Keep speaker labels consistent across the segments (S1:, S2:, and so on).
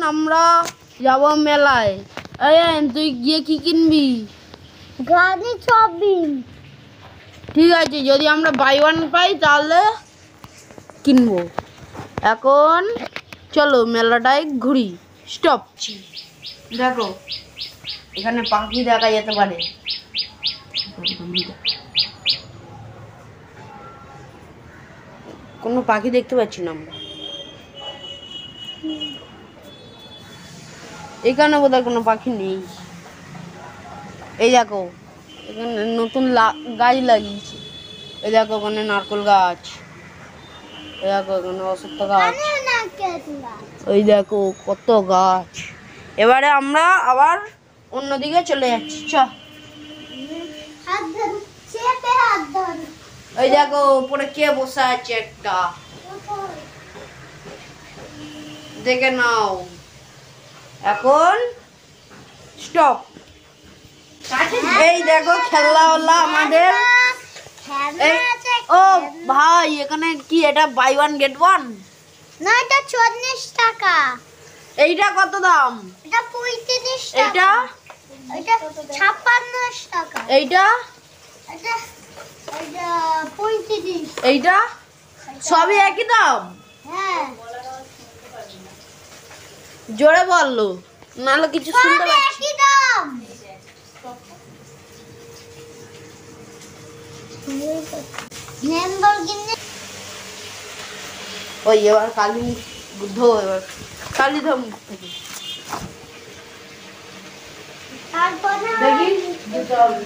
S1: আমরা যাব মেলায়। তুই গিয়ে কি কিনবি?
S2: গাড়ি ছবি।
S1: ঠিক আছে, যদি আমরা বাই ওয়ান পাই তাহলে কিনবো। এখন চলো মেলাটায় ঘুরি। স্টপ। দেখো এখানে পাখি দেখা যেতে পারে। কোনো পাখি দেখতে পাচ্ছি না আমরা। এখানে বোধহয় কোনো পাখি নেই। এই দেখো এখানে নতুন গাছ লাগিয়েছে। এই দেখো ওখানে নারকেল গাছ, এই দেখো এখানে অশ্বত্থ গাছ, ওই দেখো কত গাছ। এবারে আমরা আবার অন্যদিকে চলে যাচ্ছি। চ ওই দেখো উপরে কে বসে আছে একটা, দেখে নাও। এখন স্টপ। এই দেখো খেলনাওয়ালা আমাদের। ও ভাই এখানে কি এটা বাই ওয়ান গেট ওয়ান?
S2: না, এটা 40 টাকা।
S1: এইটা কত দাম?
S2: এটা 35 টাকা। এটা 56 টাকা।
S1: এইটা
S2: এটা 35।
S1: এইটা সবই একই দাম?
S2: হ্যাঁ।
S1: জোরে বললো, নাহলে কিছু শুনতে পাচ্ছি।
S2: একই দাম।
S1: ওই এবার কালী বুদ্ধ, এবার কালী ধাম থেকে দেখি যেতে হবে।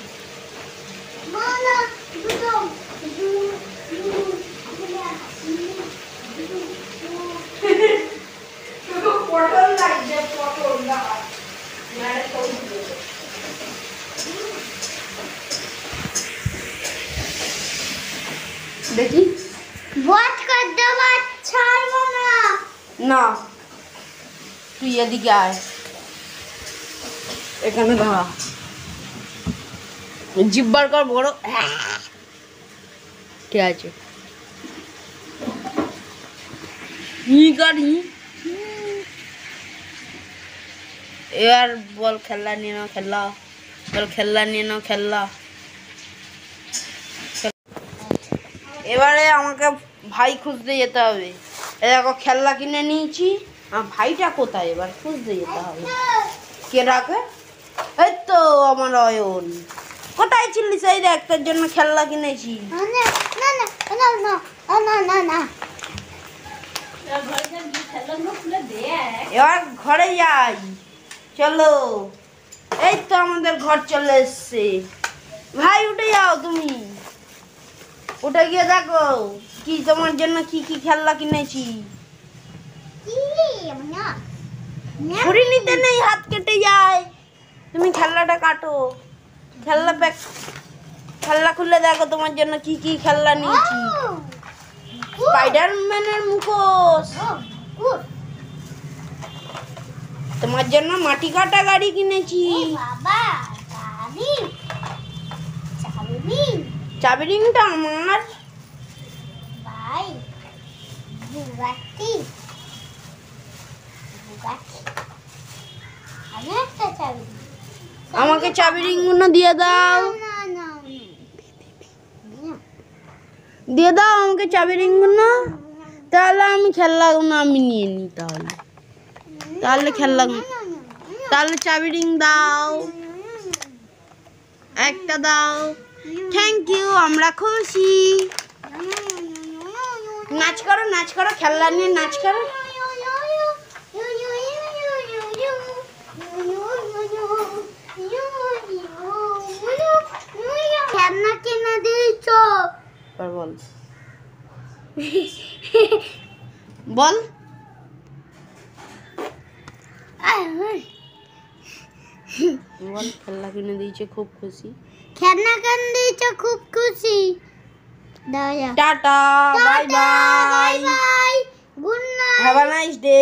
S1: দেখি না, তুই এদিকে আয়, এখানে দাঁড়া, জিব্বার কর বড়। ঠিক আছে, এবার বল খেলনা নিয়ে নাও, খেলনা বল, খেলনা নিয়ে নাও, খেলনা। এবারে আমাকে ভাই খুঁজতে যেতে হবে। এই দেখো খেলনা কিনে নিয়েছি, ভাইটা কোথায় এবার খুঁজতে যেতে হবে। কে ডাকে? এই তো আমার অয়ন। কোথায় ছিলিস? এই দেখ তোর জন্য খেলনা কিনেছি। এবার ঘরে যাই, চলো। এই তো আমাদের ঘর চলে এসছে। ভাই উঠে যাও, তুমি উঠে গিয়ে দেখো কি তোমার জন্য কি কি খেলনা কিনেছি। ছুরি নিতে নেই, হাত কেটে যায়। তুমি খেলনাটা কাটো, খেলনা খুলে দেখো তোমার জন্য কি কি খেলনা নিয়েছি। স্পাইডারম্যানের মুখোশ, তোমার জন্য মাটি কাটা গাড়ি কিনেছি। চাবি রিংটা আমার। আমাকে চাবি রিং গুলো দিয়ে দাও, দিয়ে দাও আমাকে চাবি রিং গুলো। তাহলে আমি খেলনাগুলো আমি নিয়ে নিই। তাহলে খেলনা, তাহলে চাবি রিং দাও, একটা দাও। থ্যাংক ইউ, আমরা খুশি। নাচ করো, নাচ করো, খেলনা নিয়ে নাচ করো।
S2: খেলনা কিনে দিয়েছ?
S1: বল বল। বল খেলনা কিনে দিয়েছে, খুব খুশি।
S2: খেলনা কিনে দিয়েছে, খুব খুশি।
S1: Tata, bye bye,
S2: good night,
S1: have a nice day.